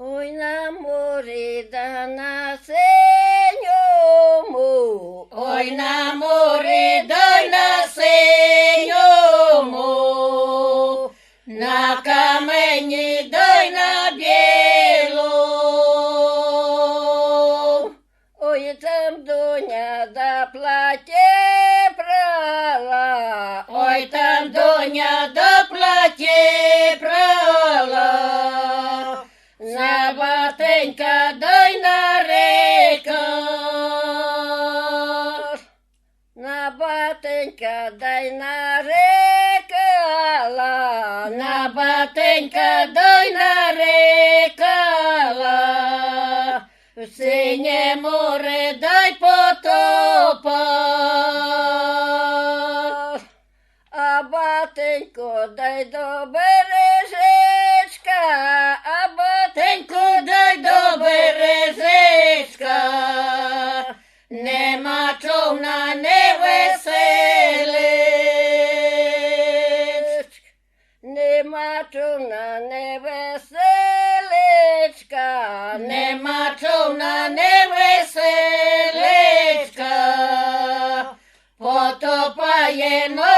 Ой на морі да на синьому, Ой на морі да й на синьому, на камені да й на білу. ой там доня да платє прала, Ой там доня да платє прала, на батенька да й на реках. на батенька дай нарекала, На батенька да й нарекала, в синє море дай потопа. а батенько дай до бережечка, а Теньку дай до бережечка, нема човна не веселить. нема човна не веселечка, Нема човна не веселечка, потопає но